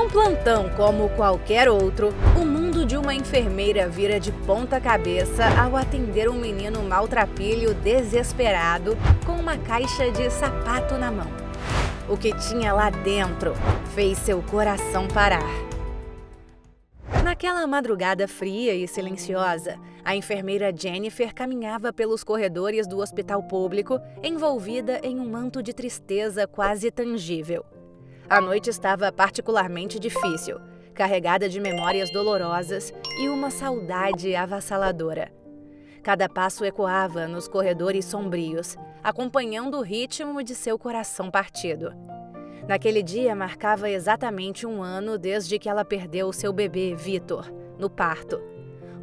Num plantão como qualquer outro, o mundo de uma enfermeira vira de ponta cabeça ao atender um menino maltrapilho desesperado com uma caixa de sapato na mão. O que tinha lá dentro fez seu coração parar. Naquela madrugada fria e silenciosa, a enfermeira Jennifer caminhava pelos corredores do hospital público, envolvida em um manto de tristeza quase tangível. A noite estava particularmente difícil, carregada de memórias dolorosas e uma saudade avassaladora. Cada passo ecoava nos corredores sombrios, acompanhando o ritmo de seu coração partido. Naquele dia marcava exatamente 1 ano desde que ela perdeu seu bebê, Vitor, no parto.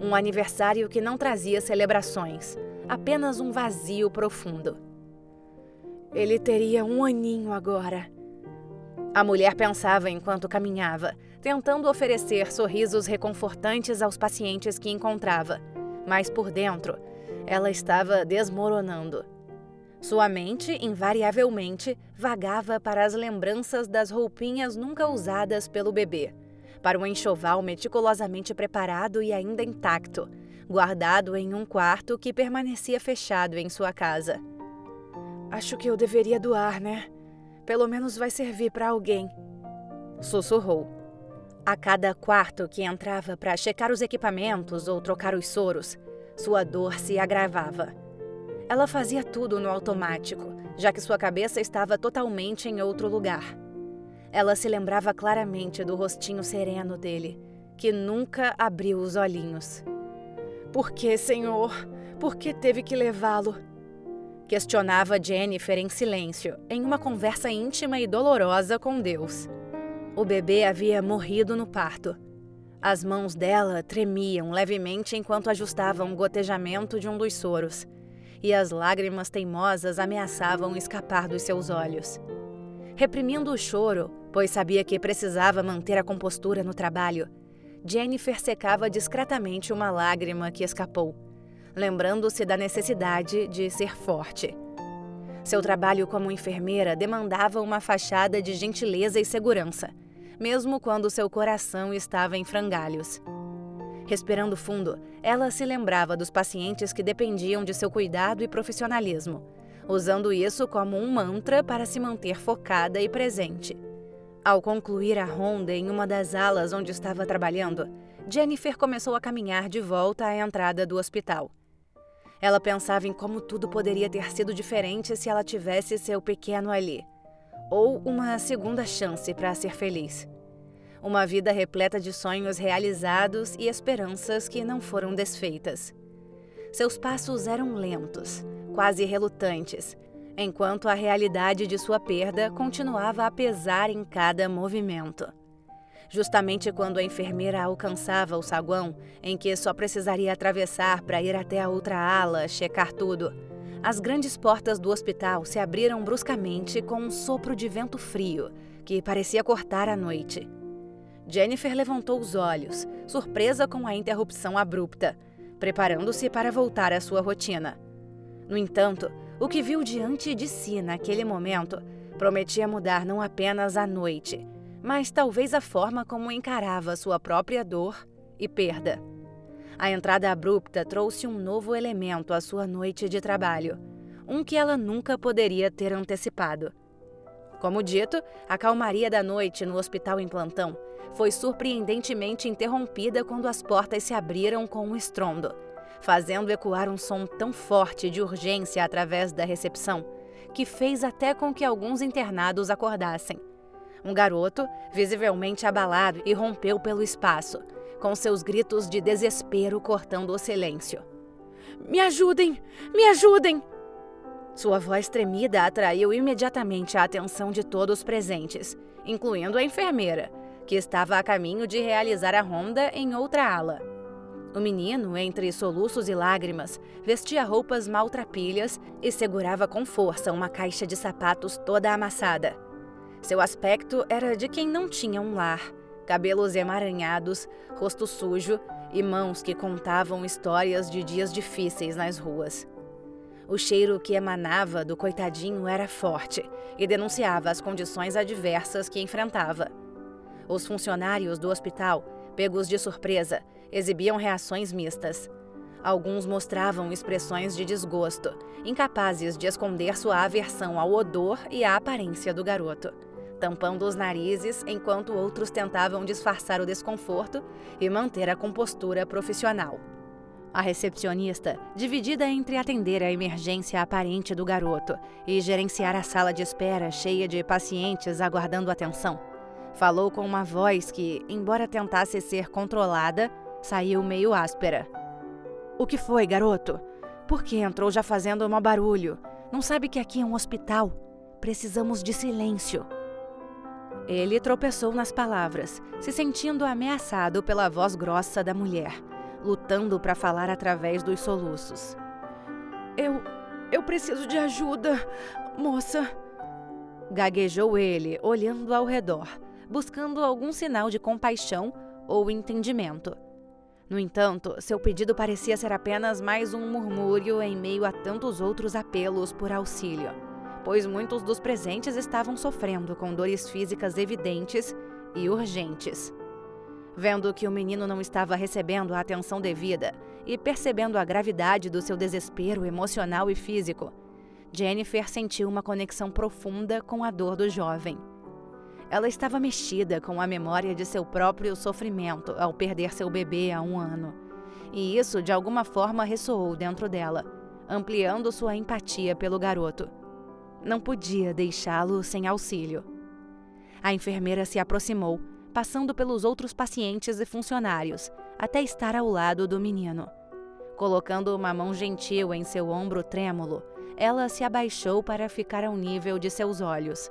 Um aniversário que não trazia celebrações, apenas um vazio profundo. Ele teria 1 aninho agora. A mulher pensava enquanto caminhava, tentando oferecer sorrisos reconfortantes aos pacientes que encontrava, mas por dentro, ela estava desmoronando. Sua mente, invariavelmente, vagava para as lembranças das roupinhas nunca usadas pelo bebê, para um enxoval meticulosamente preparado e ainda intacto, guardado em um quarto que permanecia fechado em sua casa. "Acho que eu deveria doar, né? Pelo menos vai servir para alguém", sussurrou. A cada quarto que entrava para checar os equipamentos ou trocar os soros, sua dor se agravava. Ela fazia tudo no automático, já que sua cabeça estava totalmente em outro lugar. Ela se lembrava claramente do rostinho sereno dele, que nunca abriu os olhinhos. "Por que, Senhor? Por que teve que levá-lo?" Questionava Jennifer em silêncio, em uma conversa íntima e dolorosa com Deus. O bebê havia morrido no parto. As mãos dela tremiam levemente enquanto ajustavam o gotejamento de um dos soros, e as lágrimas teimosas ameaçavam escapar dos seus olhos. Reprimindo o choro, pois sabia que precisava manter a compostura no trabalho, Jennifer secava discretamente uma lágrima que escapou, lembrando-se da necessidade de ser forte. Seu trabalho como enfermeira demandava uma fachada de gentileza e segurança, mesmo quando seu coração estava em frangalhos. Respirando fundo, ela se lembrava dos pacientes que dependiam de seu cuidado e profissionalismo, usando isso como um mantra para se manter focada e presente. Ao concluir a ronda em uma das alas onde estava trabalhando, Jennifer começou a caminhar de volta à entrada do hospital. Ela pensava em como tudo poderia ter sido diferente se ela tivesse seu pequeno ali, ou uma segunda chance para ser feliz. Uma vida repleta de sonhos realizados e esperanças que não foram desfeitas. Seus passos eram lentos, quase relutantes, enquanto a realidade de sua perda continuava a pesar em cada movimento. Justamente quando a enfermeira alcançava o saguão, em que só precisaria atravessar para ir até a outra ala, checar tudo, as grandes portas do hospital se abriram bruscamente com um sopro de vento frio, que parecia cortar a noite. Jennifer levantou os olhos, surpresa com a interrupção abrupta, preparando-se para voltar à sua rotina. No entanto, o que viu diante de si naquele momento prometia mudar não apenas a noite, mas talvez a forma como encarava sua própria dor e perda. A entrada abrupta trouxe um novo elemento à sua noite de trabalho, um que ela nunca poderia ter antecipado. Como dito, a calmaria da noite no hospital em plantão foi surpreendentemente interrompida quando as portas se abriram com um estrondo, fazendo ecoar um som tão forte de urgência através da recepção, que fez até com que alguns internados acordassem. Um garoto, visivelmente abalado, irrompeu pelo espaço, com seus gritos de desespero cortando o silêncio. "Me ajudem! Me ajudem!" Sua voz tremida atraiu imediatamente a atenção de todos presentes, incluindo a enfermeira, que estava a caminho de realizar a ronda em outra ala. O menino, entre soluços e lágrimas, vestia roupas maltrapilhas e segurava com força uma caixa de sapatos toda amassada. Seu aspecto era de quem não tinha um lar, cabelos emaranhados, rosto sujo e mãos que contavam histórias de dias difíceis nas ruas. O cheiro que emanava do coitadinho era forte e denunciava as condições adversas que enfrentava. Os funcionários do hospital, pegos de surpresa, exibiam reações mistas. Alguns mostravam expressões de desgosto, incapazes de esconder sua aversão ao odor e à aparência do garoto, tampando os narizes enquanto outros tentavam disfarçar o desconforto e manter a compostura profissional. A recepcionista, dividida entre atender a emergência aparente do garoto e gerenciar a sala de espera cheia de pacientes aguardando atenção, falou com uma voz que, embora tentasse ser controlada, saiu meio áspera. "O que foi, garoto? Por que entrou já fazendo mau barulho? Não sabe que aqui é um hospital? Precisamos de silêncio." Ele tropeçou nas palavras, se sentindo ameaçado pela voz grossa da mulher, lutando para falar através dos soluços. Eu preciso de ajuda, moça." Gaguejou ele, olhando ao redor, buscando algum sinal de compaixão ou entendimento. No entanto, seu pedido parecia ser apenas mais um murmúrio em meio a tantos outros apelos por auxílio, pois muitos dos presentes estavam sofrendo com dores físicas evidentes e urgentes. Vendo que o menino não estava recebendo a atenção devida e percebendo a gravidade do seu desespero emocional e físico, Jennifer sentiu uma conexão profunda com a dor do jovem. Ela estava mexida com a memória de seu próprio sofrimento ao perder seu bebê há 1 ano, e isso de alguma forma ressoou dentro dela, ampliando sua empatia pelo garoto. Não podia deixá-lo sem auxílio. A enfermeira se aproximou, passando pelos outros pacientes e funcionários, até estar ao lado do menino. Colocando uma mão gentil em seu ombro trêmulo, ela se abaixou para ficar ao nível de seus olhos.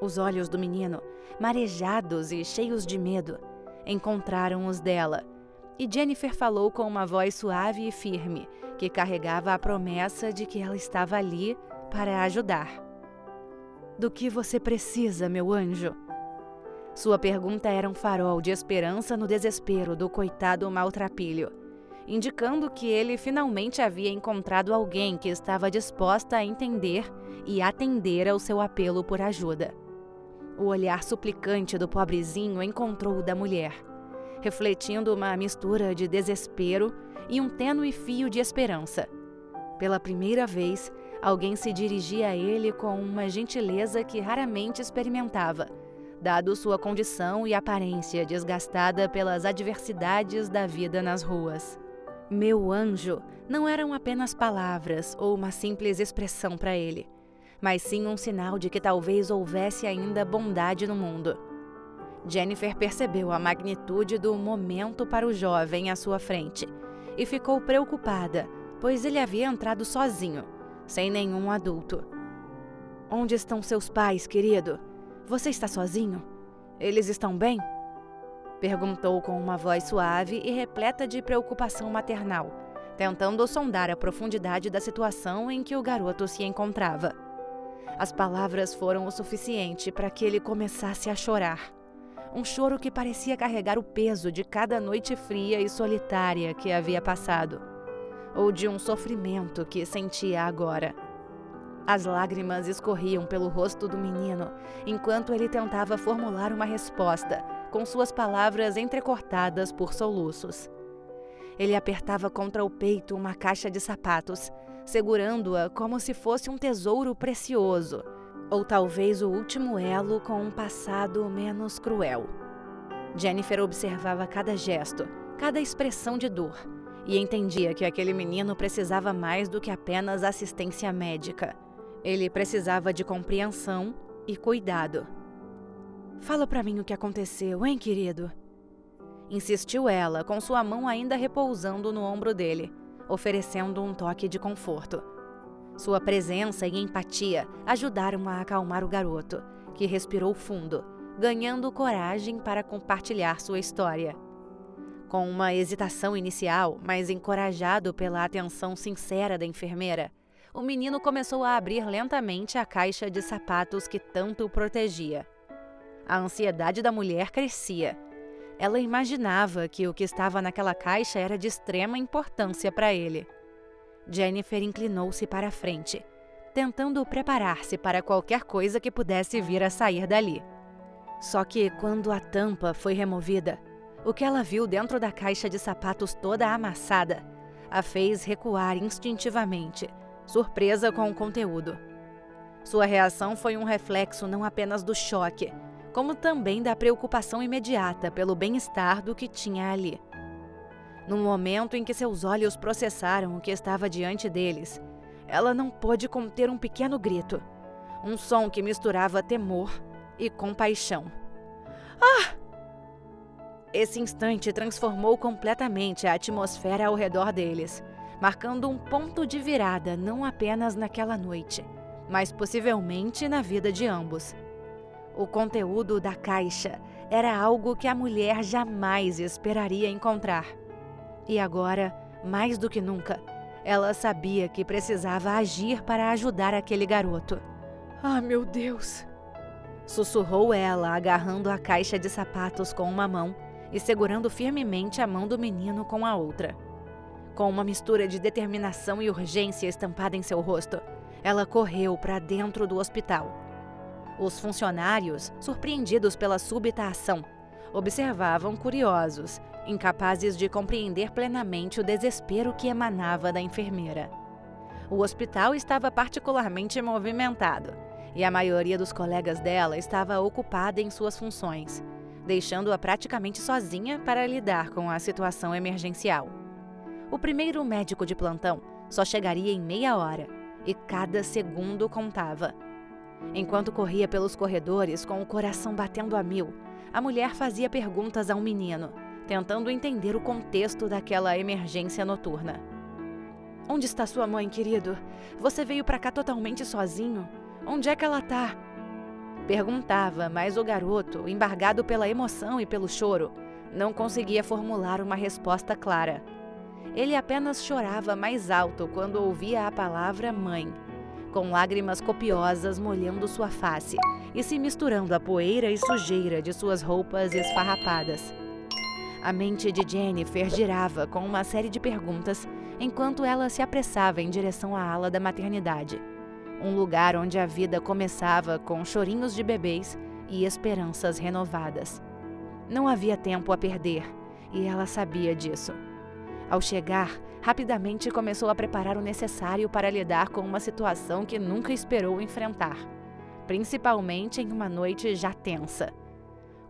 Os olhos do menino, marejados e cheios de medo, encontraram os dela, e Jennifer falou com uma voz suave e firme, que carregava a promessa de que ela estava ali para ajudar. "Do que você precisa, meu anjo?" Sua pergunta era um farol de esperança no desespero do coitado maltrapilho, indicando que ele finalmente havia encontrado alguém que estava disposta a entender e atender ao seu apelo por ajuda. O olhar suplicante do pobrezinho encontrou o da mulher, refletindo uma mistura de desespero e um tênue fio de esperança. Pela primeira vez, alguém se dirigia a ele com uma gentileza que raramente experimentava, dado sua condição e aparência desgastada pelas adversidades da vida nas ruas. "Meu anjo" não eram apenas palavras ou uma simples expressão para ele, mas sim um sinal de que talvez houvesse ainda bondade no mundo. Jennifer percebeu a magnitude do momento para o jovem à sua frente e ficou preocupada, pois ele havia entrado sozinho, sem nenhum adulto. "Onde estão seus pais, querido? Você está sozinho? Eles estão bem?" Perguntou com uma voz suave e repleta de preocupação maternal, tentando sondar a profundidade da situação em que o garoto se encontrava. As palavras foram o suficiente para que ele começasse a chorar. Um choro que parecia carregar o peso de cada noite fria e solitária que havia passado, ou de um sofrimento que sentia agora. As lágrimas escorriam pelo rosto do menino, enquanto ele tentava formular uma resposta, com suas palavras entrecortadas por soluços. Ele apertava contra o peito uma caixa de sapatos, segurando-a como se fosse um tesouro precioso, ou talvez o último elo com um passado menos cruel. Jennifer observava cada gesto, cada expressão de dor, e entendia que aquele menino precisava mais do que apenas assistência médica. Ele precisava de compreensão e cuidado. "Fala pra mim o que aconteceu, hein, querido?" Insistiu ela, com sua mão ainda repousando no ombro dele, oferecendo um toque de conforto. Sua presença e empatia ajudaram a acalmar o garoto, que respirou fundo, ganhando coragem para compartilhar sua história. Com uma hesitação inicial, mas encorajado pela atenção sincera da enfermeira, o menino começou a abrir lentamente a caixa de sapatos que tanto o protegia. A ansiedade da mulher crescia. Ela imaginava que o que estava naquela caixa era de extrema importância para ele. Jennifer inclinou-se para a frente, tentando preparar-se para qualquer coisa que pudesse vir a sair dali. Só que quando a tampa foi removida, o que ela viu dentro da caixa de sapatos toda amassada a fez recuar instintivamente, surpresa com o conteúdo. Sua reação foi um reflexo não apenas do choque, como também da preocupação imediata pelo bem-estar do que tinha ali. No momento em que seus olhos processaram o que estava diante deles, ela não pôde conter um pequeno grito, um som que misturava temor e compaixão. Ah! Esse instante transformou completamente a atmosfera ao redor deles, marcando um ponto de virada não apenas naquela noite, mas possivelmente na vida de ambos. O conteúdo da caixa era algo que a mulher jamais esperaria encontrar. E agora, mais do que nunca, ela sabia que precisava agir para ajudar aquele garoto. "Ah, meu Deus!" sussurrou ela, agarrando a caixa de sapatos com uma mão e segurando firmemente a mão do menino com a outra. Com uma mistura de determinação e urgência estampada em seu rosto, ela correu para dentro do hospital. Os funcionários, surpreendidos pela súbita ação, observavam curiosos, incapazes de compreender plenamente o desespero que emanava da enfermeira. O hospital estava particularmente movimentado, e a maioria dos colegas dela estava ocupada em suas funções, deixando-a praticamente sozinha para lidar com a situação emergencial. O primeiro médico de plantão só chegaria em meia hora, e cada segundo contava. Enquanto corria pelos corredores com o coração batendo a mil, a mulher fazia perguntas ao menino, tentando entender o contexto daquela emergência noturna. "Onde está sua mãe, querido? Você veio para cá totalmente sozinho? Onde é que ela tá?" Perguntava, mas o garoto, embargado pela emoção e pelo choro, não conseguia formular uma resposta clara. Ele apenas chorava mais alto quando ouvia a palavra mãe, com lágrimas copiosas molhando sua face e se misturando à poeira e sujeira de suas roupas esfarrapadas. A mente de Jennifer girava com uma série de perguntas enquanto ela se apressava em direção à ala da maternidade, um lugar onde a vida começava com chorinhos de bebês e esperanças renovadas. Não havia tempo a perder, e ela sabia disso. Ao chegar, rapidamente começou a preparar o necessário para lidar com uma situação que nunca esperou enfrentar, principalmente em uma noite já tensa.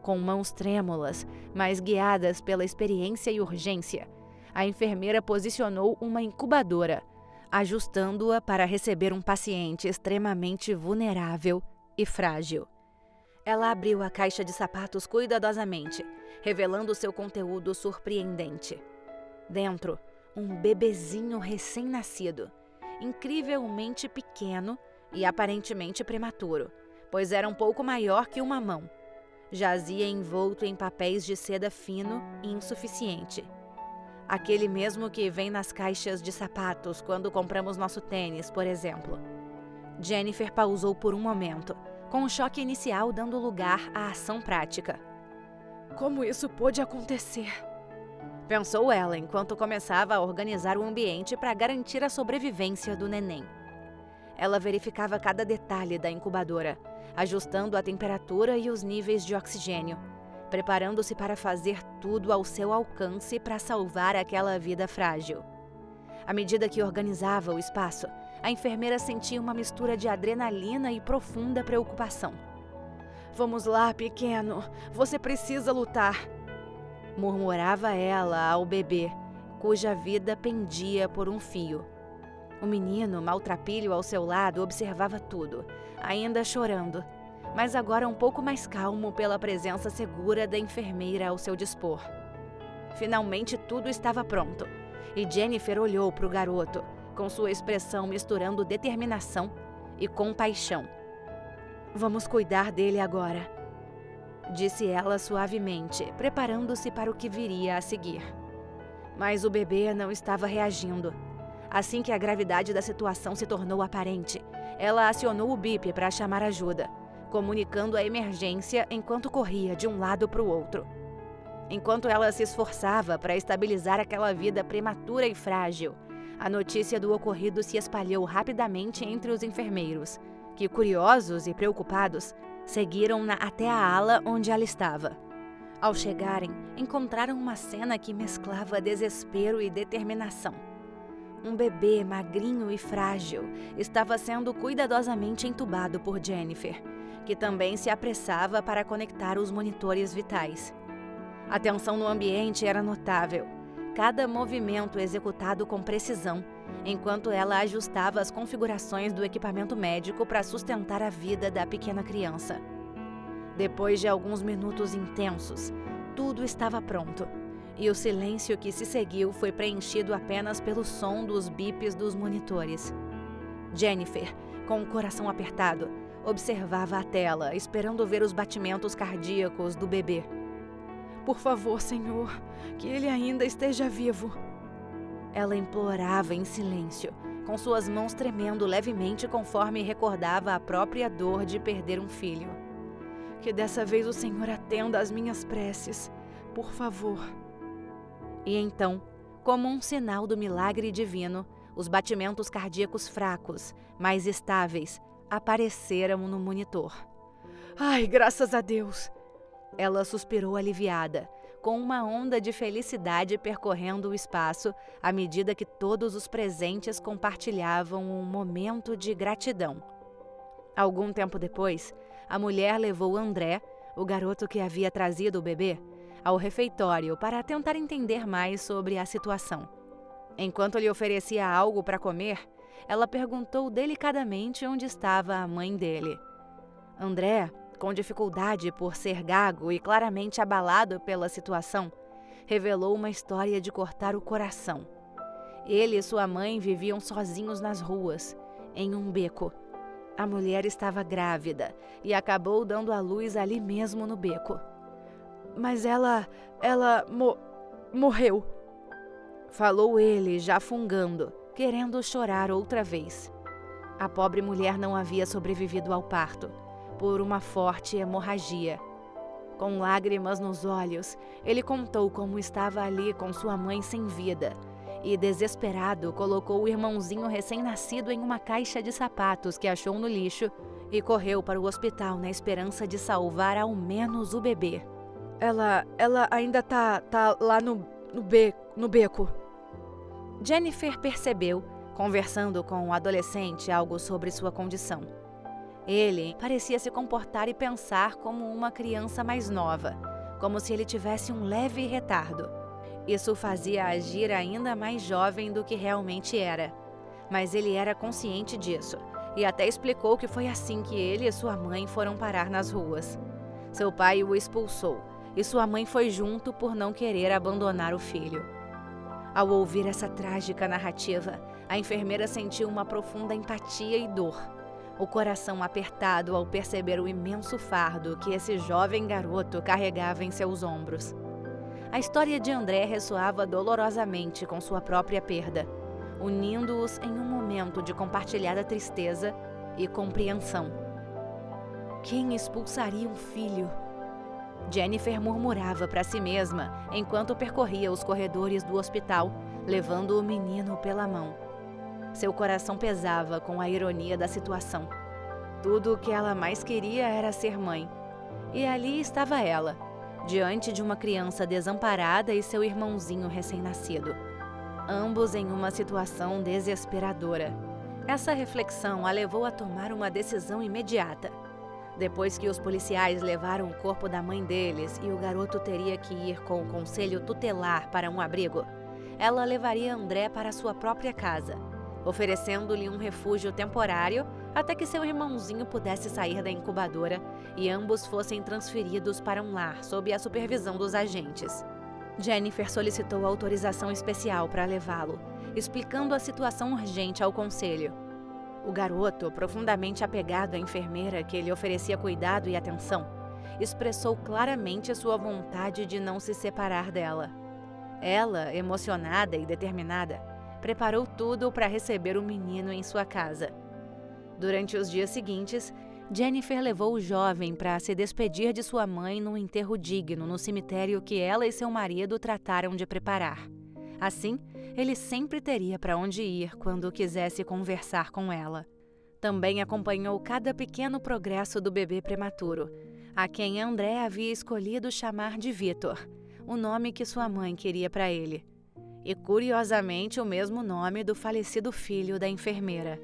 Com mãos trêmulas, mas guiadas pela experiência e urgência, a enfermeira posicionou uma incubadora, ajustando-a para receber um paciente extremamente vulnerável e frágil. Ela abriu a caixa de sapatos cuidadosamente, revelando seu conteúdo surpreendente. Dentro, um bebezinho recém-nascido, incrivelmente pequeno e aparentemente prematuro, pois era um pouco maior que uma mão. Jazia envolto em papéis de seda fino e insuficiente. Aquele mesmo que vem nas caixas de sapatos quando compramos nosso tênis, por exemplo. Jennifer pausou por um momento, com o choque inicial dando lugar à ação prática. "Como isso pôde acontecer?" pensou ela enquanto começava a organizar o ambiente para garantir a sobrevivência do neném. Ela verificava cada detalhe da incubadora, ajustando a temperatura e os níveis de oxigênio, preparando-se para fazer tudo ao seu alcance para salvar aquela vida frágil. À medida que organizava o espaço, a enfermeira sentia uma mistura de adrenalina e profunda preocupação. "Vamos lá, pequeno, você precisa lutar", murmurava ela ao bebê, cuja vida pendia por um fio. O menino, maltrapilho ao seu lado, observava tudo, ainda chorando, mas agora um pouco mais calmo pela presença segura da enfermeira ao seu dispor. Finalmente tudo estava pronto, e Jennifer olhou para o garoto, com sua expressão misturando determinação e compaixão. "Vamos cuidar dele agora", disse ela suavemente, preparando-se para o que viria a seguir. Mas o bebê não estava reagindo. Assim que a gravidade da situação se tornou aparente, ela acionou o bip para chamar ajuda, comunicando a emergência enquanto corria de um lado para o outro. Enquanto ela se esforçava para estabilizar aquela vida prematura e frágil, a notícia do ocorrido se espalhou rapidamente entre os enfermeiros, que, curiosos e preocupados, Seguiram-na até a ala onde ela estava. Ao chegarem, encontraram uma cena que mesclava desespero e determinação. Um bebê magrinho e frágil estava sendo cuidadosamente entubado por Jennifer, que também se apressava para conectar os monitores vitais. A tensão no ambiente era notável, cada movimento executado com precisão, enquanto ela ajustava as configurações do equipamento médico para sustentar a vida da pequena criança. Depois de alguns minutos intensos, tudo estava pronto, e o silêncio que se seguiu foi preenchido apenas pelo som dos bips dos monitores. Jennifer, com o coração apertado, observava a tela, esperando ver os batimentos cardíacos do bebê. Por favor, Senhor, que ele ainda esteja vivo. Ela implorava em silêncio, com suas mãos tremendo levemente conforme recordava a própria dor de perder um filho. Que dessa vez o Senhor atenda às minhas preces, por favor. E então, como um sinal do milagre divino, os batimentos cardíacos fracos, mais estáveis, apareceram no monitor. Ai, graças a Deus! Ela suspirou aliviada, com uma onda de felicidade percorrendo o espaço à medida que todos os presentes compartilhavam um momento de gratidão. Algum tempo depois, a mulher levou André, o garoto que havia trazido o bebê, ao refeitório para tentar entender mais sobre a situação. Enquanto lhe oferecia algo para comer, ela perguntou delicadamente onde estava a mãe dele. André, com dificuldade por ser gago e claramente abalado pela situação, revelou uma história de cortar o coração. Ele e sua mãe viviam sozinhos nas ruas, em um beco. A mulher estava grávida e acabou dando à luz ali mesmo no beco. Mas ela morreu. Falou ele, já fungando, querendo chorar outra vez. A pobre mulher não havia sobrevivido ao parto, por uma forte hemorragia. Com lágrimas nos olhos, ele contou como estava ali com sua mãe sem vida e, desesperado, colocou o irmãozinho recém-nascido em uma caixa de sapatos que achou no lixo e correu para o hospital na esperança de salvar ao menos o bebê. Ela ainda tá lá no beco. Jennifer percebeu, conversando com o adolescente, algo sobre sua condição. Ele parecia se comportar e pensar como uma criança mais nova, como se ele tivesse um leve retardo. Isso o fazia agir ainda mais jovem do que realmente era. Mas ele era consciente disso, e até explicou que foi assim que ele e sua mãe foram parar nas ruas. Seu pai o expulsou, e sua mãe foi junto por não querer abandonar o filho. Ao ouvir essa trágica narrativa, a enfermeira sentiu uma profunda empatia e dor. O coração apertado ao perceber o imenso fardo que esse jovem garoto carregava em seus ombros. A história de André ressoava dolorosamente com sua própria perda, unindo-os em um momento de compartilhada tristeza e compreensão. Quem expulsaria um filho? Jennifer murmurava para si mesma enquanto percorria os corredores do hospital, levando o menino pela mão. Seu coração pesava com a ironia da situação. Tudo o que ela mais queria era ser mãe. E ali estava ela, diante de uma criança desamparada e seu irmãozinho recém-nascido. Ambos em uma situação desesperadora. Essa reflexão a levou a tomar uma decisão imediata. Depois que os policiais levaram o corpo da mãe deles e o garoto teria que ir com o conselho tutelar para um abrigo, ela levaria André para sua própria casa, oferecendo-lhe um refúgio temporário até que seu irmãozinho pudesse sair da incubadora e ambos fossem transferidos para um lar sob a supervisão dos agentes. Jennifer solicitou autorização especial para levá-lo, explicando a situação urgente ao conselho. O garoto, profundamente apegado à enfermeira que lhe oferecia cuidado e atenção, expressou claramente sua vontade de não se separar dela. Ela, emocionada e determinada, preparou tudo para receber o menino em sua casa. Durante os dias seguintes, Jennifer levou o jovem para se despedir de sua mãe num enterro digno no cemitério que ela e seu marido trataram de preparar. Assim, ele sempre teria para onde ir quando quisesse conversar com ela. Também acompanhou cada pequeno progresso do bebê prematuro, a quem André havia escolhido chamar de Vitor, o nome que sua mãe queria para ele. E, curiosamente, o mesmo nome do falecido filho da enfermeira.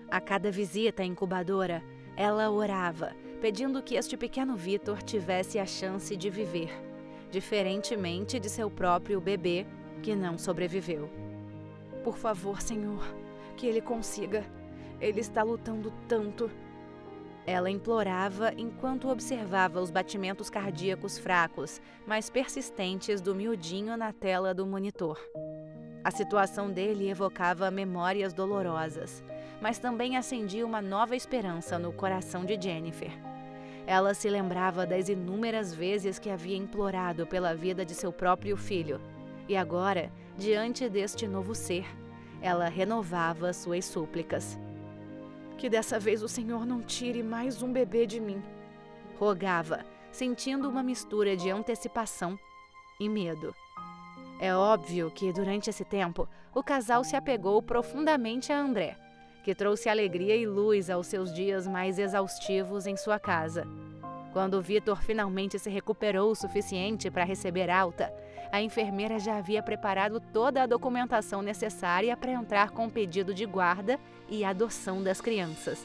A cada visita à incubadora, ela orava, pedindo que este pequeno Vitor tivesse a chance de viver, diferentemente de seu próprio bebê, que não sobreviveu. Por favor, Senhor, que ele consiga. Ele está lutando tanto. Ela implorava enquanto observava os batimentos cardíacos fracos, mas persistentes do miudinho na tela do monitor. A situação dele evocava memórias dolorosas, mas também acendia uma nova esperança no coração de Jennifer. Ela se lembrava das inúmeras vezes que havia implorado pela vida de seu próprio filho, e agora, diante deste novo ser, ela renovava suas súplicas. Que dessa vez o Senhor não tire mais um bebê de mim, rogava, sentindo uma mistura de antecipação e medo. É óbvio que, durante esse tempo, o casal se apegou profundamente a André, que trouxe alegria e luz aos seus dias mais exaustivos em sua casa. Quando Vitor finalmente se recuperou o suficiente para receber alta, a enfermeira já havia preparado toda a documentação necessária para entrar com o pedido de guarda e adoção das crianças.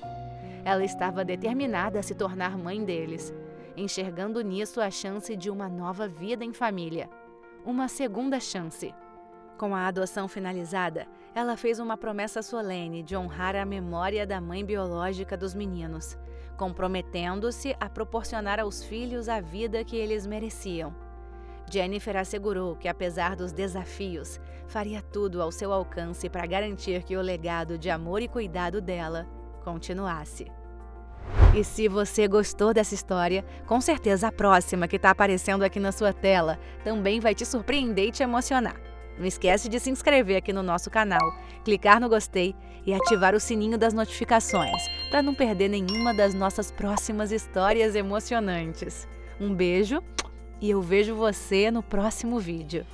Ela estava determinada a se tornar mãe deles, enxergando nisso a chance de uma nova vida em família, uma segunda chance. Com a adoção finalizada, ela fez uma promessa solene de honrar a memória da mãe biológica dos meninos, comprometendo-se a proporcionar aos filhos a vida que eles mereciam. Jennifer assegurou que, apesar dos desafios, faria tudo ao seu alcance para garantir que o legado de amor e cuidado dela continuasse. E se você gostou dessa história, com certeza a próxima que está aparecendo aqui na sua tela também vai te surpreender e te emocionar. Não esquece de se inscrever aqui no nosso canal, clicar no gostei e ativar o sininho das notificações para não perder nenhuma das nossas próximas histórias emocionantes. Um beijo e eu vejo você no próximo vídeo.